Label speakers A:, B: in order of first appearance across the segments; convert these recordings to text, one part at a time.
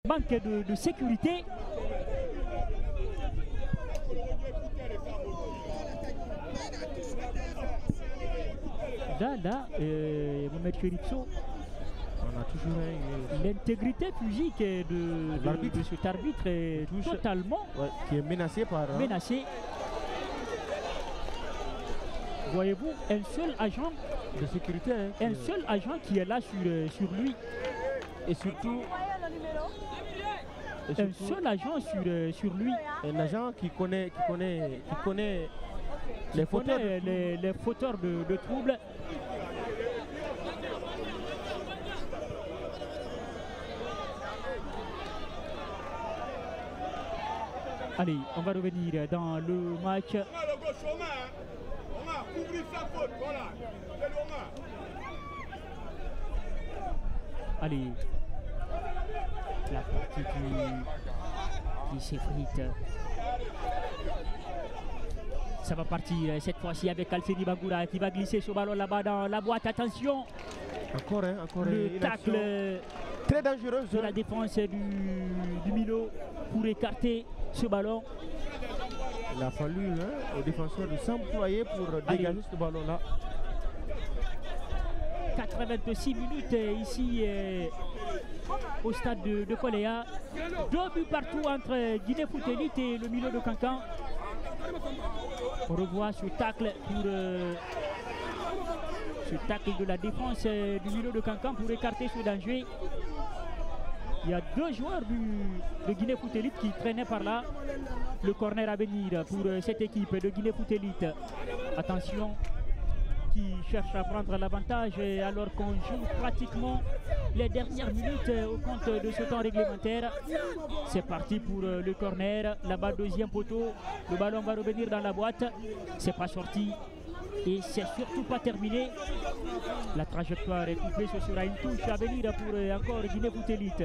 A: Manque de sécurité. Là, Mohamed Chericho,
B: on a toujours
A: l'intégrité physique de cet arbitre est totalement
B: qui est menacé par
A: Voyez-vous, un seul agent
B: de sécurité,
A: un seul agent qui est là sur lui,
B: et surtout
A: un seul agent sur lui,
B: un agent qui connaît les
A: fauteurs de troubles. Allez, on va revenir dans le match. Allez, la partie qui s'effrite. Ça va partir cette fois-ci avec Alceni Bangoura qui va glisser ce ballon là-bas dans la boîte. Attention,
B: encore
A: le tacle
B: très dangereux
A: de la défense du Milo pour écarter ce ballon.
B: Il a fallu aux défenseurs de s'employer pour dégager ce ballon-là.
A: 86 minutes ici au stade de Koléa. 2 buts partout entre Guinée Foot Elite et le Milo de Cancan. On revoit ce tacle de la défense du Milo de Cancan pour écarter ce danger. Il y a 2 joueurs de Guinée Foot Elite qui traînaient par là. Le corner à venir pour cette équipe de Guinée Foot Elite. Attention, qui cherche à prendre l'avantage alors qu'on joue pratiquement les dernières minutes au compte de ce temps réglementaire. C'est parti pour le corner. Là-bas, deuxième poteau. Le ballon va revenir dans la boîte. C'est pas sorti. Et c'est surtout pas terminé. La trajectoire est coupée. Ce sera une touche à venir pour encore Guinée Foot Elite.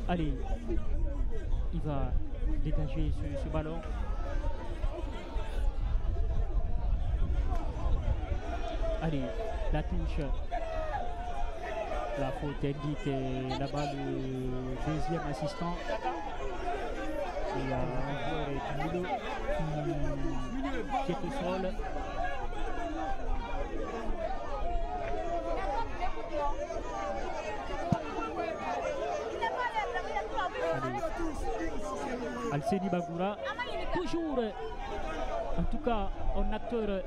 A: Allez, il va dégager ce ballon. Allez, la touche. La faute indique là-bas le deuxième assistant. Il y a un joueur du Milo qui est au sol. Alceni Bangoura, toujours en tout cas un acteur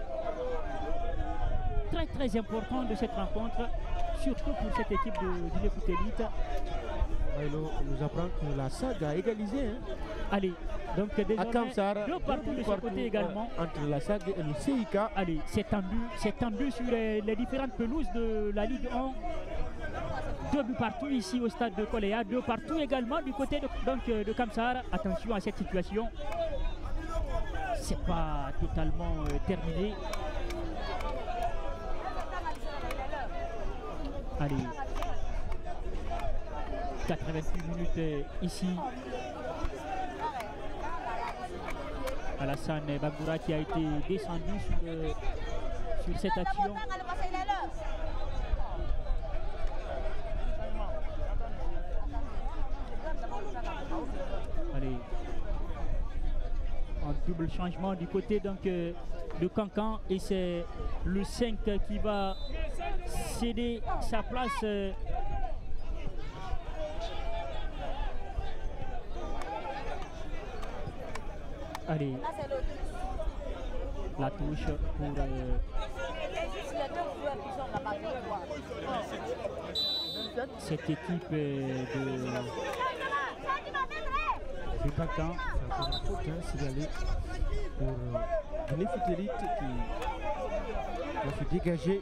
A: très important de cette rencontre, surtout pour cette équipe de Guinée Foot Elite.
B: On nous apprend que la SAG a égalisé.
A: Allez, donc désormais,
B: Kamsar,
A: 2 partout de ce côté également.
B: Entre la SAG et le CIK.
A: Allez, c'est tendu sur les différentes pelouses de la Ligue 1. 2 buts partout ici au stade de Koléa, 2 partout également du côté de Kamsar. Attention à cette situation. C'est pas totalement terminé. Allez, 88 minutes ici. Alassane Bangoura qui a été descendu sur cette action. Allez, un double changement du côté donc de Cancan et c'est le 5 qui va céder sa place. Allez, la touche pour cette équipe de Cancan.
B: C'est encore une faute signalée pour Guinée Foot Elite qui va se dégager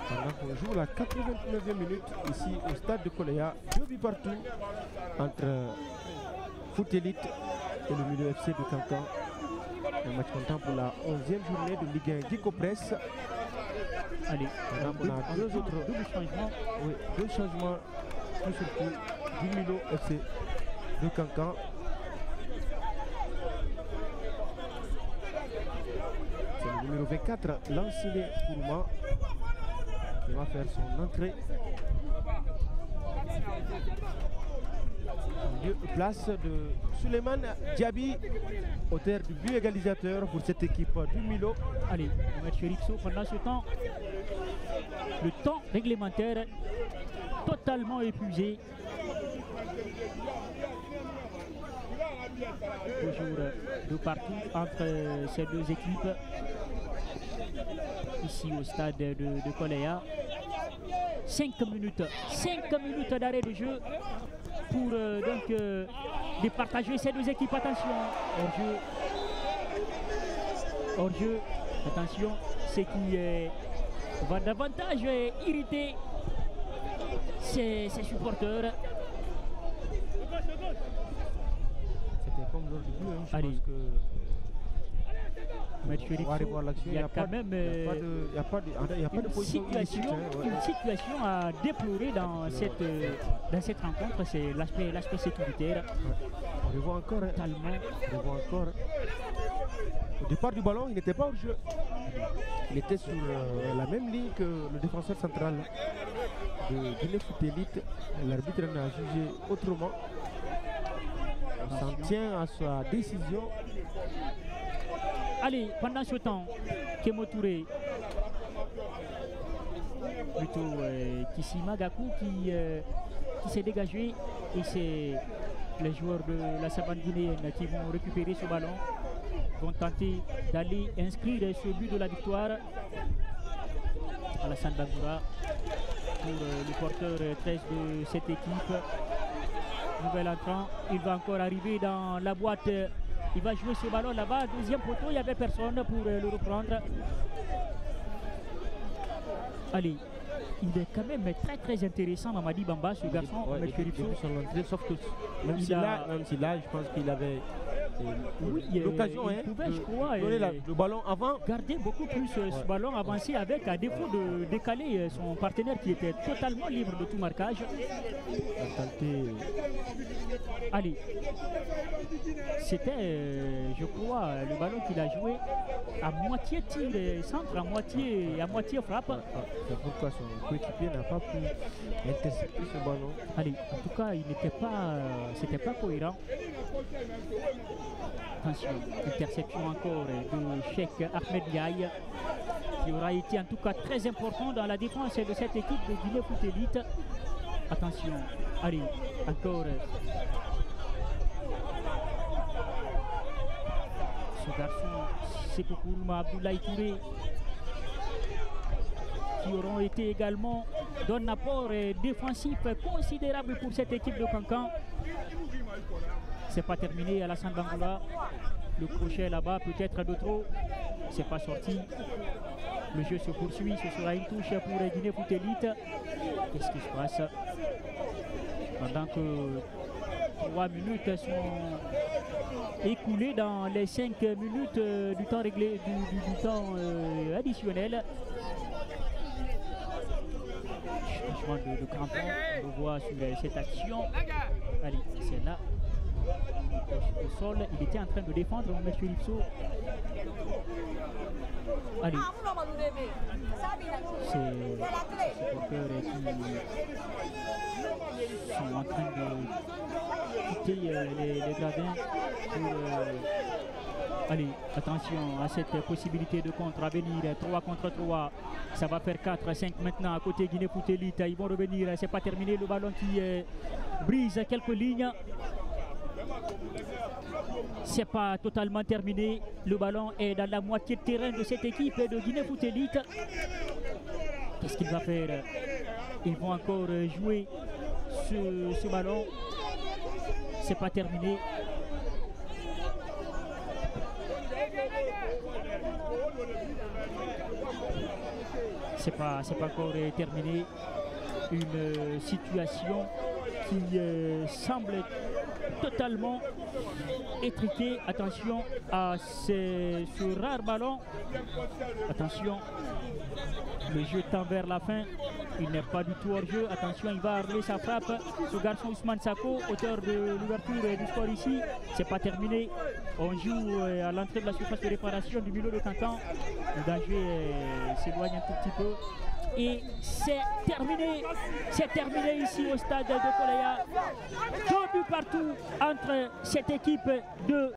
B: pendant qu'on joue la 89e minute ici au stade de Koléa. 2 buts partout entre Foot Elite et le Milo FC de Cancan. Un match comptant pour la 11e journée de Ligue 1 Geeko Press.
A: Allez,
B: on a 2 autres changements. Oui, 2 changements tout surtout du Milo FC de Cancan. C'est le numéro 24, Lancine Kourma, qui va faire son entrée. Place de Souleymane Diaby, auteur du but égalisateur pour cette équipe du Milo.
A: Allez, Mohamed Cherifso, pendant ce temps, le temps réglementaire totalement épuisé. Toujours de partout entre ces deux équipes. Ici au stade de Koléa. 5 minutes d'arrêt de jeu pour départager ces deux équipes. Attention, hors-jeu, attention, ce qui va davantage irriter ses supporters.
B: C'était comme lors du but, hein, je
A: Allez.
B: pense que
A: On va aller voir l'action. Il y a quand même une situation à déplorer dans cette rencontre, c'est l'aspect sécuritaire.
B: On le voit encore, Au départ du ballon, il n'était pas hors jeu. Il était sur la même ligne que le défenseur central de Guinée Foot Elite. L'arbitre en a jugé autrement. On s'en tient à sa décision.
A: Allez, pendant ce temps, Kemo Touré, plutôt Kissima Gakou qui s'est dégagé, et c'est les joueurs de la Savane guinéenne qui vont récupérer ce ballon, vont tenter d'aller inscrire ce but de la victoire. Alassane Bangoura pour le porteur 13 de cette équipe. Nouvel entrant, il va encore arriver dans la boîte. Il va jouer ce ballon là-bas, deuxième poteau, il n'y avait personne pour le reprendre. Allez, il est quand même très intéressant, Mamadi Bamba, ce garçon,
B: sauf que même si là, je pense qu'il avait l'occasion,
A: il pouvait, je crois,
B: le ballon avant.
A: Garder beaucoup plus ce ballon avancé avec, à défaut de décaler son partenaire qui était totalement libre de tout marquage. Allez, c'était, je crois, le ballon qu'il a joué à moitié tir centre, à moitié frappe.
B: C'est pourquoi son coéquipier n'a pas pu intercepter ce ballon.
A: Allez, en tout cas, c'était pas cohérent. Attention, interception encore de Cheikh Ahmed Ndiaye, qui aura été en tout cas très important dans la défense de cette équipe de Guinée Foot Elite. Attention, allez, encore. Ce garçon, Sekou Kourouma, Abdoulaye Touré, qui auront été également d'un apport défensif considérable pour cette équipe de Cancan. C'est pas terminé, Alassane Bangoura. Le crochet là-bas, peut-être de trop. C'est pas sorti. Le jeu se poursuit. Ce sera une touche pour Guinée Foot Elite. Qu'est-ce qui se passe? Pendant que 3 minutes sont écoulées dans les 5 minutes du temps réglé, du temps additionnel. Changement de crampon, on le voit sur cette action. Allez, c'est là. Au sol, il était en train de défendre M. Lipso. Allez, c'est les supporters qui sont en train de quitter les gradins pour allez, attention à cette possibilité de contre à venir. 3 contre 3, ça va faire 4-5 maintenant à côté Guinée Foot Elite. Ils vont revenir, c'est pas terminé, le ballon qui brise quelques lignes. C'est pas totalement terminé. Le ballon est dans la moitié de terrain de cette équipe de Guinée Foot Elite. Qu'est-ce qu'il va faire? Ils vont encore jouer ce ballon. C'est pas terminé. C'est pas encore terminé. Une situation qui semble totalement étriqué. Attention à ce rare ballon. Attention, le jeu tend vers la fin. Il n'est pas du tout hors jeu. Attention, il va armer sa frappe. Ce garçon Ousmane Sako, auteur de l'ouverture du score ici. C'est pas terminé. On joue à l'entrée de la surface de réparation du milieu de Cancan. Le danger s'éloigne un tout petit peu. Et c'est terminé ici au stade de Koleya. 2 buts partout entre cette équipe de